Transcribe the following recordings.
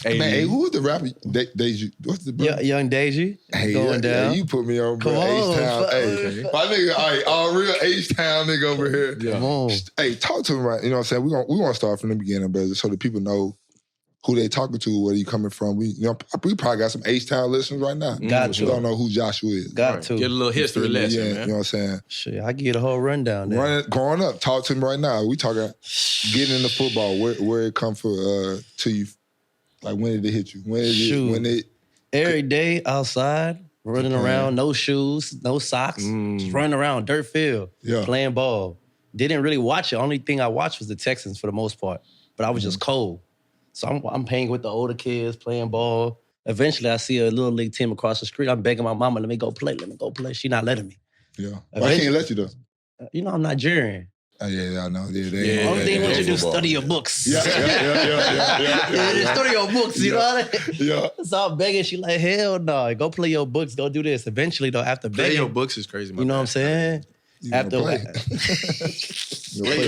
Man, hey, who was the rapper? Deji. What's the brother? Young Deji. Hey, going down. you put me on, bro. Come on, H-Town. Hey, my nigga, all real H-Town nigga over here. Yeah. Come on. Hey, talk to him, right? You know what I'm saying? We want to start from the beginning, brother, so that people know who they talking to, where you coming from. We probably got some H-Town listeners right now. Got to. Don't know who Joshua is. Got to. Get a little history lesson, man. You know what I'm saying? Shit, I give you the whole rundown there. Growing up, talk to him right now. We talking getting into football, where it come to you. Like, when did it hit you? When it every day outside, running around, no shoes, no socks, just running around, dirt field, playing ball. Didn't really watch it. Only thing I watched was the Texans for the most part. But I was just cold. So I'm hanging with the older kids, playing ball. Eventually, I see a little league team across the street. I'm begging my mama, let me go play. She not letting me. Yeah. Why can't let you, though? You know, I'm Nigerian. Oh, yeah, I know. Only thing you want you to do is study your books. Yeah. Study your books, you know what I mean? Yeah. So I'm begging. She like, hell no. Go play your books. Go do this. Eventually, though, after begging. Play your books is crazy, You know what I'm saying? After play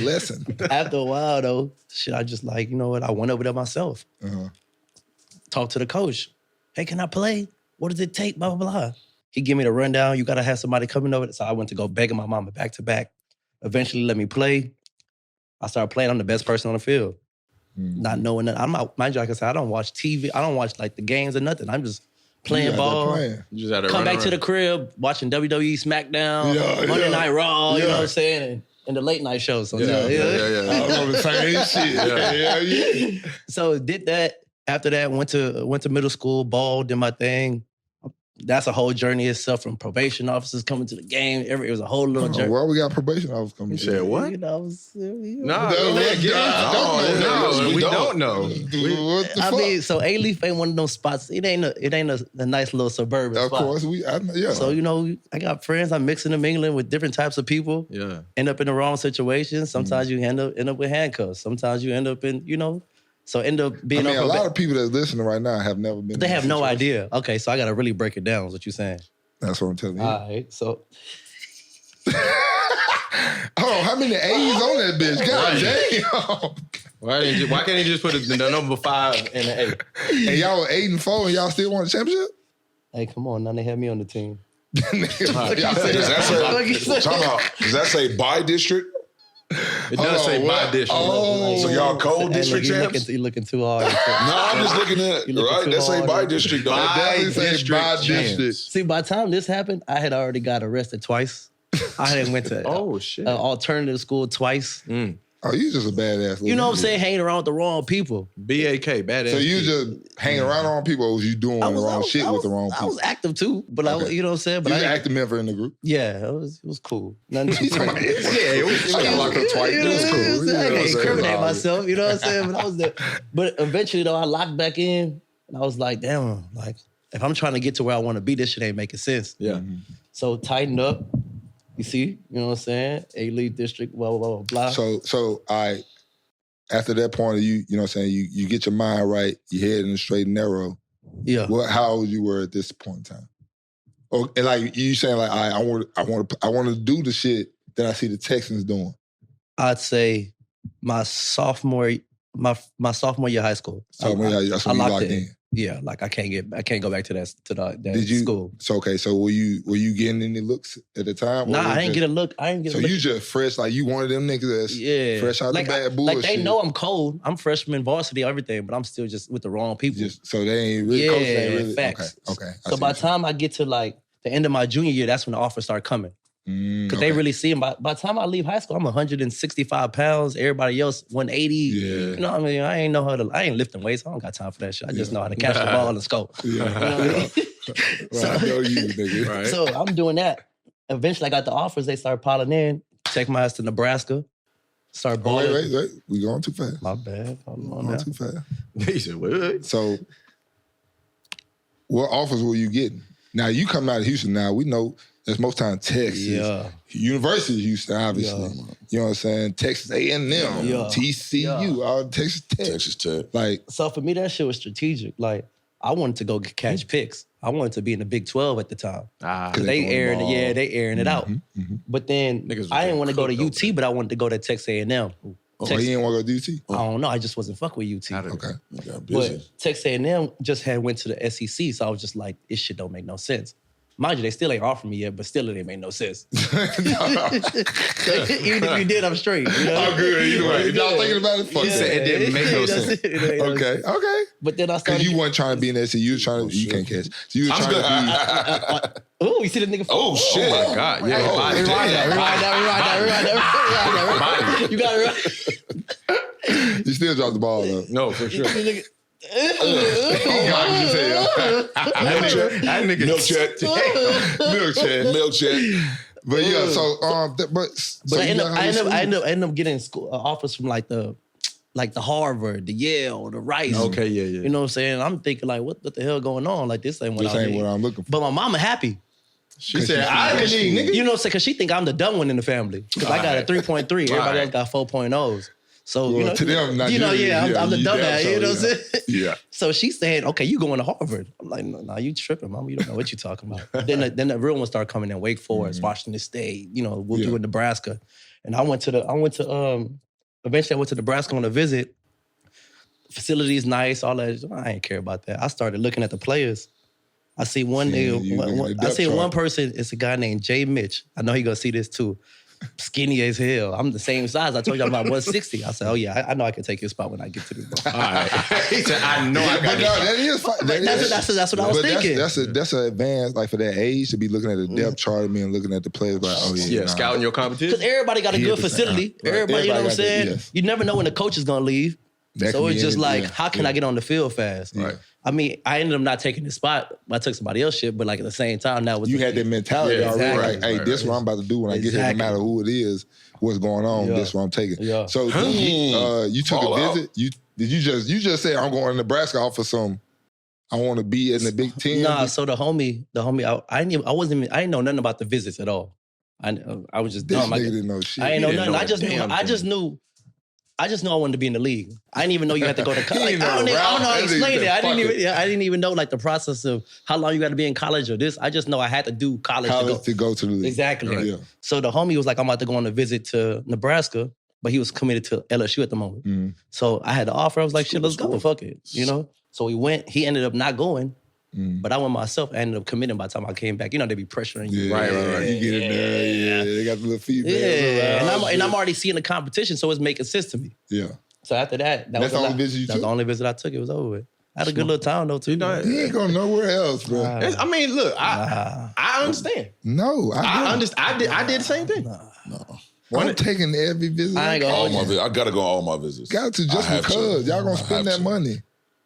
lesson. After a while, though, shit, I just like, you know what? I went over there myself. Talked to the coach. Hey, can I play? What does it take? Blah, blah, blah. He give me the rundown. You got to have somebody coming over. So I went to go begging my mama back to back. Eventually let me play. I started playing. I'm the best person on the field. Not knowing that. I'm not, mind you, like I said, I don't watch TV. I don't watch like the games or nothing. I'm just playing ball. You just had to come back to the crib, watching WWE SmackDown, Monday Night Raw, you know what I'm saying? And the late night shows sometimes. I remember the same shit. So did that. After that, went to middle school, ball, did my thing. That's a whole journey itself, from probation officers coming to the game. It was a whole little journey. Why we got probation officers coming? You said what? You know, No, we don't know. I mean, so A-Leaf ain't one of those spots. It ain't a nice little suburban spot. Of course, So, you know, I got friends. I'm mixing and mingling with different types of people. Yeah. End up in the wrong situations. Sometimes you end up with handcuffs. Sometimes you end up in, you know. So end up being. I mean, a lot of people that's listening right now have never been. They have no idea. Okay, so I got to really break it down. Is what you're saying? That's what I'm telling you. All right, so. Oh, how many A's on that bitch? God damn. Why can't he just put the number 5 and an 8? And y'all were 8-4 and y'all still won the championship? Hey, come on, now they have me on the team. Does that say by district? It does say by district. So y'all cold district champs? You looking too hard. No, I'm just looking at it. Right? That say by district. By district. See, by the time this happened, I had already got arrested twice. I had went to alternative school twice. Oh, you just a badass. You know what I'm saying? Hanging around with the wrong people. BAK, badass. So you just hanging around the wrong people, or was you doing the wrong shit with the wrong people? I was active too, but I was, you know what I'm saying? But you was an active member in the group? Yeah, it was cool. Nothing too crazy. I got locked up twice. It was cool. I can't incriminate myself, you know what I'm saying? But I was there. But eventually though, I locked back in and I was like, damn, like if I'm trying to get to where I want to be, this shit ain't making sense. Yeah. So tighten up. You see, you know what I'm saying? A-League district, blah, blah, blah, blah. So after that point, you know what I'm saying, you get your mind right, you head in the straight and narrow. Yeah. How old you were at this point in time? Oh, and like you saying like, I want to do the shit that I see the Texans doing. I'd say my sophomore year of high school. Sophomore year, that's when you locked in. Yeah, like I can't go back to that school. So okay, so were you getting any looks at the time? Nah, I didn't get a look. So you just fresh, like you one of them niggas that's fresh out the bad bullshit. Like they know I'm cold. I'm freshman, varsity, everything, but I'm still just with the wrong people. So they ain't really coach ain't really facts. Okay. So by the time I get to like the end of my junior year, that's when the offers start coming. Because they really see him. By the time I leave high school, I'm 165 pounds. Everybody else 180. Yeah. You know what I mean? I ain't lifting weights. I don't got time for that shit. I just know how to catch the ball and scope. Yeah. You know what I mean? Well, I know you, nigga. Right. So I'm doing that. Eventually, I got the offers. They started piling in. Take my ass to Nebraska. Start balling. Wait. We going too fast. My bad. Going too fast. He said, wait. So what offers were you getting? Now, you come out of Houston now. We know that's most time Texas. Yeah. University of Houston, obviously. Yeah. You know what I'm saying? Texas A&M, TCU, all Texas Tech. Texas Tech. Like, so for me, that shit was strategic. Like, I wanted to go catch picks. I wanted to be in the Big 12 at the time. Because they airing it out. But then I didn't want to go to UT, but I wanted to go to Texas A&M. Oh, he didn't want to go to UT? I don't know. I just wasn't fucking with UT. Okay. You got busy. But Texas A&M just went to the SEC, so I was just like, this shit don't make no sense. Mind you, they still ain't offered me yet, but still it ain't make no sense. So even if you did, I'm straight. You know? I'm good. Either way. If y'all thinking about it, fuck He said it didn't make no sense. Okay. But then I started... Because you weren't trying to be in the SEC. You was trying to... You can't catch. So you were trying to be... Oh, you see the nigga... Oh, shit. Oh, my God. Yeah. Rewind that. You got it right. You still dropped the ball, though. No, for sure. Milk check. But yeah, so I ended up getting offers from like the Harvard, the Yale, the Rice. Okay, yeah. You know what I'm saying? I'm thinking like, what the hell going on? Like this ain't what I'm looking for. But my mama happy. She said, Ivy League, nigga. You know what I'm saying? Because she think I'm the dumb one in the family. Because I got a 3.3. Everybody else got 4.0s. So, well, to them, I'm the dumbass, you know what I'm saying? Yeah. So she's saying, okay, you going to Harvard. I'm like, no, you tripping, mama. You don't know what you're talking about. then the real ones start coming in, Wake Forest, Washington State, we'll do in Nebraska. And eventually I went to Nebraska on a visit. Facility's nice, all that. I ain't care about that. I started looking at the players. I see one nigga, I see one person, it's a guy named Jay Mitch. I know he gonna see this too. Skinny as hell. I'm the same size. I told you I'm about 160. I said, oh yeah, I know I can take your spot when I get to this. All right. He said, I know I got That's what I was thinking. That's an advance, like for that age, to be looking at the depth chart of me and looking at the players like, oh yeah. Scouting your competition. Because everybody got a good facility. Everybody, you know what I'm saying? Yes. You never know when the coach is gonna leave. So it's just like, how can I get on the field fast? Right. I mean, I ended up not taking the spot. I took somebody else's shit, but like at the same time, that was you had that mentality already. exactly. Like, hey, this is what I'm about to do when I get here. No matter who it is, what's going on. This is what I'm taking. Yeah. So you took a visit. You just say I'm going to Nebraska off of some. I want to be in the Big Ten. Nah. So the homie, I didn't know nothing about the visits at all. I was just dumb. This nigga didn't know shit. I didn't know nothing. I just knew I wanted to be in the league. I didn't even know you had to go to college. I don't know how to explain it. I didn't even know like the process of how long you got to be in college or this. I just know I had to do college to go to the league. Exactly. Right. Yeah. So the homie was like, I'm about to go on a visit to Nebraska, but he was committed to LSU at the moment. Mm. So I had the offer. I was like, shit, let's go. Fuck it. So we went. He ended up not going. But I went myself. I ended up committing by the time I came back. They be pressuring you. Yeah, right. You get in there. Yeah. They got the little feedback. Yeah. And I'm already seeing the competition, so it's making sense to me. Yeah. So after that, that's the only visit you took? That's the only visit I took. It was over with. I had a good little time though too. You ain't going nowhere else, bro. I mean, look, I understand. No, I understand. I did the same thing. No. I'm taking every visit. I gotta go all my visits. Got to just because y'all gonna spend that money.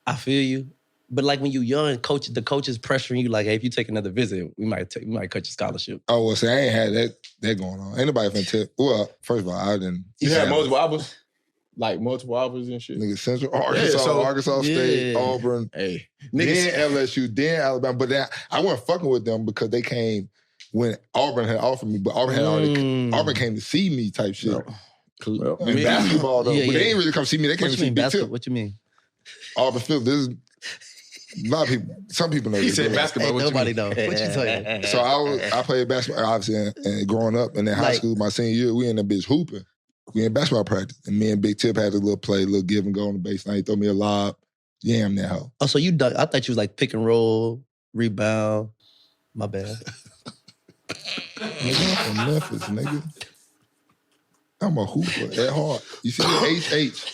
I feel you. But like when you young, the coach is pressuring you like, hey, if you take another visit, we might cut your scholarship. Oh, well, see, I ain't had that going on. Ain't nobody finna tell. Well, first of all, I didn't. You had multiple offers? Like multiple offers and shit? Nigga, Central, Arkansas State, Auburn, then LSU, then Alabama. But then I wasn't fucking with them because they came when Auburn had offered me, but Auburn had Auburn came to see me type shit. Well, in basketball, though. But they didn't really come see me. They came to see me. What you mean? Auburn Field, this is... A lot of people, some people know. He said basketball. Nobody know. What you saying? So I played basketball, obviously, and growing up, and then high school, my senior year, we in that bitch hooping. We in basketball practice, and me and Big Tip had a little play, a little give and go on the baseline. He throw me a lob, yam that hoe. Oh, so I thought you was like pick and roll, rebound. My bad. Nigga, I'm from Memphis, nigga. I'm a hooper at heart. You see the HH.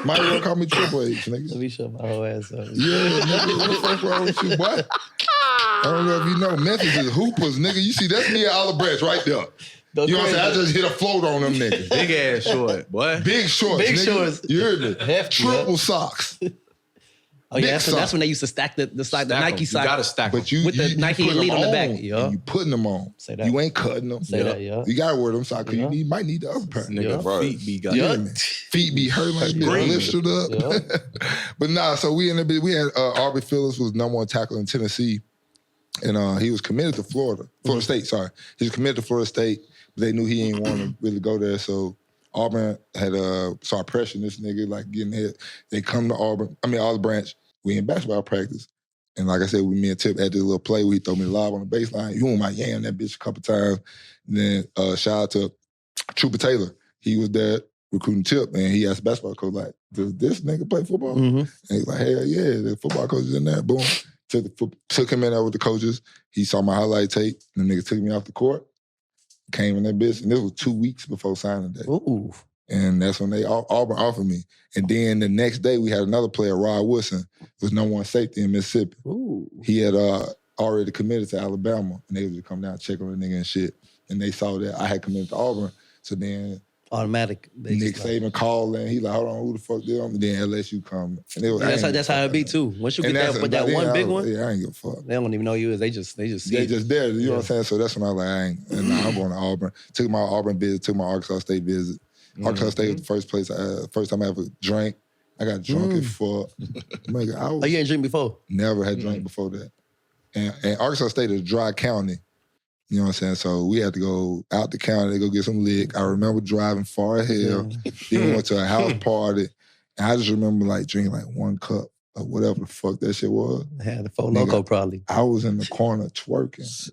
Might as well call me Triple H, nigga. Let me shut my whole ass up. Yeah, nigga. What the fuck wrong with you, boy? I don't know if you know. Memphis is hoopers, nigga. You see, that's me at Olive Branch right there. You know what I'm saying? I just hit a float on them niggas. Big ass short, boy. Big shorts, Big nigga. shorts. You heard me? Hefty, Triple socks. Oh yeah, that's when they used to stack the Nike sock. You gotta stack them. But you, with the Nike Elite on the back. Yeah. You putting them on. Say that. You ain't cutting them. Say that, yeah. You gotta wear them socks because you might need the other pair. Nigga, feet be got. Feet be hurting like lifted up. Yeah. But nah, so we had Aubrey Phillips was #1 tackle in Tennessee. And he was committed to Florida State, sorry. He was committed to Florida State, but they knew he didn't want to really go there. So Auburn had started pressuring this nigga, like getting hit. They come to Olive Branch. We in basketball practice. And like I said, me and Tip had this little play where he throw me live on the baseline. You want my yam that bitch a couple times. And then shout out to Trooper Taylor. He was there. recruiting Tip, and he asked the basketball coach, like, does this nigga play football? Mm-hmm. And he's like, hell yeah, the football coach is in there. Boom. Took him in there with the coaches. He saw my highlight tape. And the nigga took me off the court, came in that bitch, and this was 2 weeks before signing day. Ooh. And that's when Auburn offered me. And then the next day, we had another player, Rod Woodson, was #1 safety in Mississippi. Ooh. He had already committed to Alabama, and they would come down and check on the nigga and shit. And they saw that I had committed to Auburn. So then Automatic. Nick Saban called, and he like, hold on, who the fuck did him? And then LSU come. And it was, that's how it be too. Once you get that, but that one big one, yeah, I ain't give a fuck. they don't even know you. They just see They just there. You know what I'm saying? So that's when I was like, I'm going to Auburn. Took my Auburn visit, took my Arkansas State visit. Arkansas State was the first time I ever drank. I got drunk as fuck. Oh, you ain't drink before? Never had drank before that. And Arkansas State is a dry county. You know what I'm saying? So we had to go out the county to go get some lick. I remember driving far as hell. Then we went to a house party. And I just remember like drinking like 1 cup of whatever the fuck that shit was. Had the Four Loko probably. I was in the corner twerking.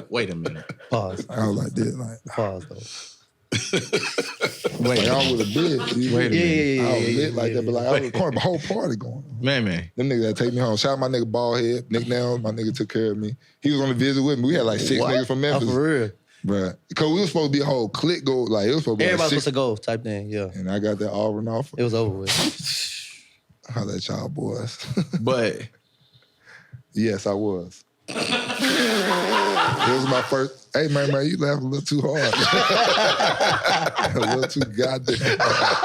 Wait a minute. Pause. I was like this, like. Pause though. Wait, I was a bitch. Wait a minute. I was lit like that, but like I was in the corner, the whole party going on. Man. Them niggas that take me home. Shout out my nigga Baldhead. Nick Nels, my nigga took care of me. He was on the visit with me. We had like 6 niggas from Memphis. Oh, for real? Bruh. Because we was supposed to be a whole clique go, like it was supposed to be Everybody like supposed to go type thing, yeah. And I got that Auburn offer. It was over with. I'll let y'all boys. But yes, I was. It was my first. Hey, man, you laughed a little too hard. A little too goddamn hard.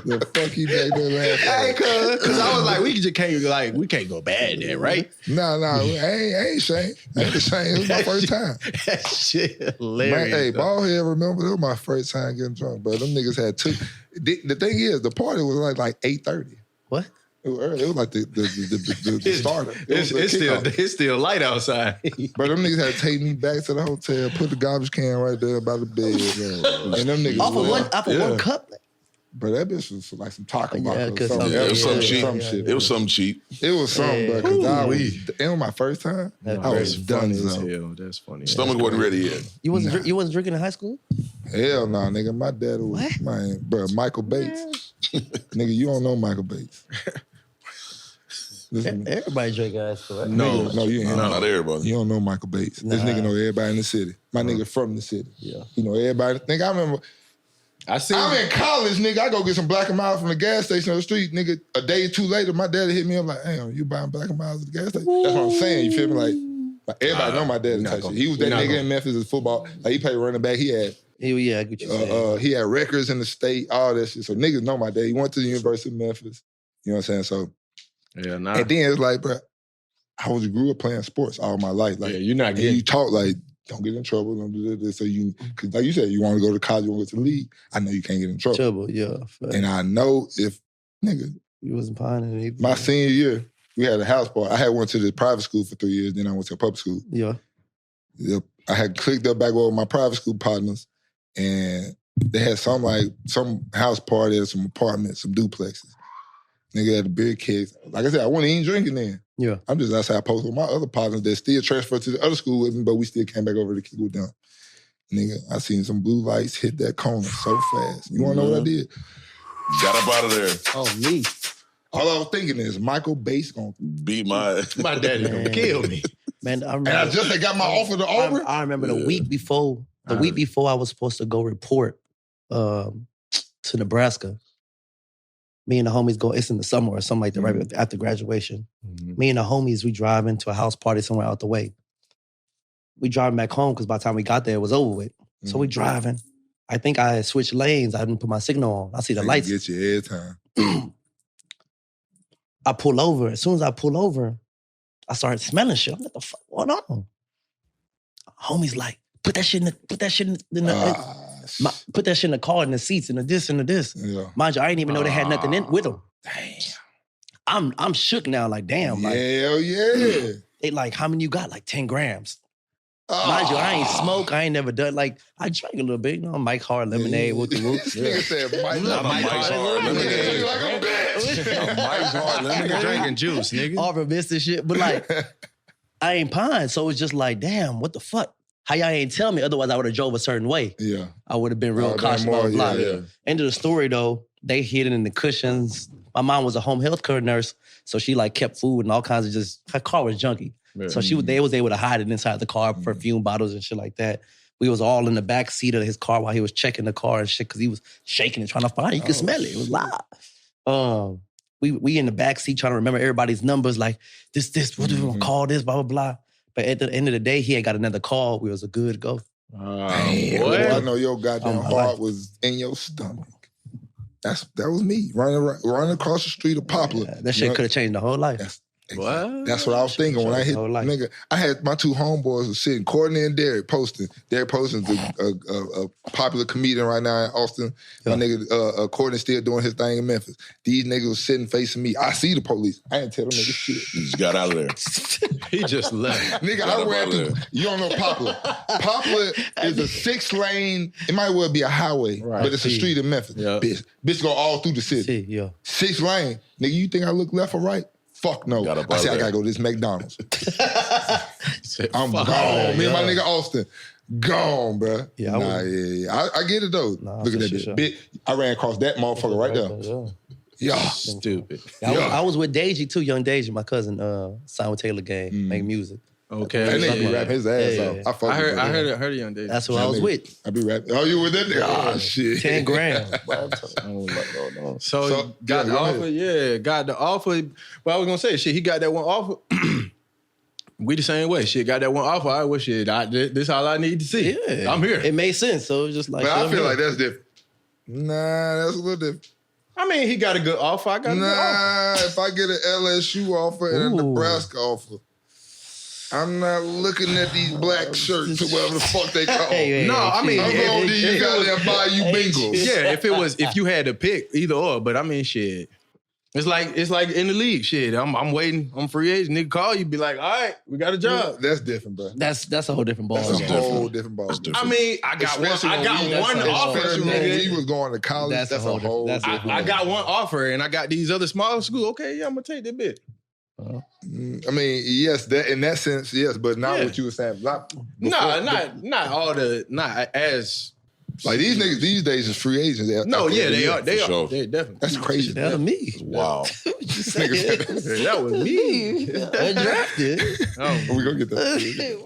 The fuck you back there laughing? hey, cause I was like, we can't go bad there, right? No, I ain't ashamed. I ain't ashamed. It was my first time. That shit Man, hilarious. hey, Ballhead, remember, it was my first time getting drunk, but them niggas had two. The thing is, the party was like 8:30. What? It was early. It was like the starter. It's still light outside. But them niggas had to take me back to the hotel, put the garbage can right there by the bed. And them niggas Off of one cup? But that bitch was like some taco Yeah, vodka or 'cause something. Yeah, it was something cheap. Some shit. It was something cheap. It was something, bro. Because it was my first time. I was done as so. hell. That's funny. Stomach wasn't ready yet. You wasn't drinking in high school? Hell no, nigga. My dad was, Michael Bates. Nigga, you don't know Michael Bates. Listen, Everybody drink in high school, right? no, you ain't. Not everybody. You don't know Michael Bates. This nigga know everybody in the city. My nigga from the city. Yeah. You know everybody. Nigga, I remember. I'm in college, nigga. I go get some Black and Miles from the gas station on the street, nigga. A day or two later, my daddy hit me up like, "Damn, you buying Black and Miles at the gas station?" That's what I'm saying. You feel me? Like everybody know my daddy type shit. He was that nigga in Memphis in football. Like he played running back. He had Yeah, I get you saying. he had records in the state, all that shit. So niggas know my dad. He went to the University of Memphis. You know what I'm saying? So Yeah, nah. and then it's like, bro, I grew up playing sports all my life. Like you're not and getting. you talk like, don't get in trouble. Don't do this. So because like you said, you want to go to college, you want to go to the league. I know you can't get in trouble. Yeah. And I know if, nigga, You wasn't pining it. my senior year, we had a house party. I had went to the private school for 3 years, then I went to a public school. Yeah. Yep. I had clicked up back with my private school partners, and they had some house party at some apartments, some duplexes. Nigga had the beer kids. Like I said, I wasn't even drinking then. Yeah. I'm just outside posting with my other partners that still transferred to the other school with me, but we still came back over to kick with them. Nigga, I seen some blue lights hit that corner so fast. You wanna know what I did? Got up out of there. Oh, me. All I was thinking is Michael Bates gonna Beat my. My daddy gonna kill me. Man, I and I remember. just got my offer to Auburn. I remember the week before. The week before I was supposed to go report to Nebraska. Me and the homies go. It's in the summer or something like that, right after graduation. Me and the homies, we driving to a house party somewhere out the way. We driving back home because by the time we got there, it was over with. So we driving. I think I had switched lanes. I didn't put my signal on. I see the lights. Get you every time. I pull over. As soon as I pull over, I started smelling shit. I'm like, the fuck going on? Homie's like, put that shit in the put that shit in the car, in the seats, in the this and the this. Yeah. Mind you, I didn't even know they had nothing in with them. Damn. I'm shook now, like, damn. Like, Hell yeah. they like, how many you got? Like 10 grams. Mind you, I ain't smoke. I ain't never done, like, I drank a little bit, you know, Mike Hard lemonade, whoop the whoop. Nigga said Mike. Not a Mike's Hard lemonade. Like a bitch. A Mike's Hard lemonade. Drinking juice, nigga. All from this and shit. But like, I ain't pine. So it's just like, damn, what the fuck? how y'all ain't tell me? Otherwise, I would have drove a certain way. Yeah. I would have been real been cautious, more, blah, blah, blah. yeah. End of the story, though, they hid it in the cushions. My mom was a home health care nurse, so she like kept food and all kinds of her car was junky. Yeah. So they was able to hide it inside the car, perfume bottles and shit like that. We was all in the back seat of his car while he was checking the car and shit, because he was shaking it, trying to find it. You could smell it. It was loud. We in the back seat trying to remember everybody's numbers, like this, what do we want to call this, blah, blah, blah. But at the end of the day, he had got another call. We was a good go. Damn, what? I know your goddamn my heart life. was in your stomach. That was me running across the street of Poplar. That shit could have changed the whole life. What? That's what I was thinking when I hit. Whole life. Nigga, I had my two homeboys was sitting, Courtney and Derek posting. Derek posting's a popular comedian right now in Austin. My nigga Courtney still doing his thing in Memphis. These niggas was sitting facing me. I see the police. I didn't tell them niggas shit. You just got out of there. He just left. Nigga, Got I up ran out through. there. You don't know Poplar. Poplar is a 6-lane. It might well be a highway, Right. but it's a street in Memphis. Yeah. Bitch go all through the city. See, yeah. 6 lane. Nigga, you think I look left or right? Fuck no. Got up I out said I there. gotta go to this McDonald's. Said, I'm fuck. gone. Me and my nigga Austin. Gone, bruh. Yeah, I get it though. Nah, Look at for that bitch. sure. I ran across that motherfucker right there. Yeah. Stupid. I was with Deji too, young Deji, my cousin, signed with Taylor Gang, make music. Okay. That nigga be rapping his ass Yeah, off. yeah. I fuck I with him. heard it young days. That's who I was with. I be rapping. Oh, you with that nigga? Ah, shit. 10 grand. So got the go offer, ahead. got the offer. Well, I was gonna say, shit, he got that one offer. We the same way. Shit, got that one offer. I wish shit. This all I need to see. Yeah. I'm here. It made sense. So it was just like, But I shit, feel I'm like here. that's different. Nah, that's a little different. I mean, he got a good offer. I got a good offer. Nah, if I get an LSU offer and a Ooh. Nebraska offer, I'm not looking at these black shirts or whatever the fuck they call Hey, them. No, I mean, I'm going to if you goddamn Bayou Bengals. Yeah, if you had to pick either or, but I mean, shit. It's like in the league. Shit, I'm waiting. I'm free agent. Nigga call you, be like, all right, we got a job. That's different, bro. That's a whole different ball. That's a game. whole different ball. That's game. different. I mean, I got Especially one. I got when we- one that's offer, Especially when nigga. we was going to college. That's That's, a a whole whole different- different I ball. got one offer, and I got these other smaller schools. Okay, yeah, I'm gonna take that bit. I mean, yes, that in that sense, yes, but not Yeah. what you were saying. Not Not as. like these niggas these days is free agents. No, yeah, they are. They For are. sure. They definitely. That's crazy. That was me. Wow. Niggas- That was me. Undrafted. Oh, we gonna get that.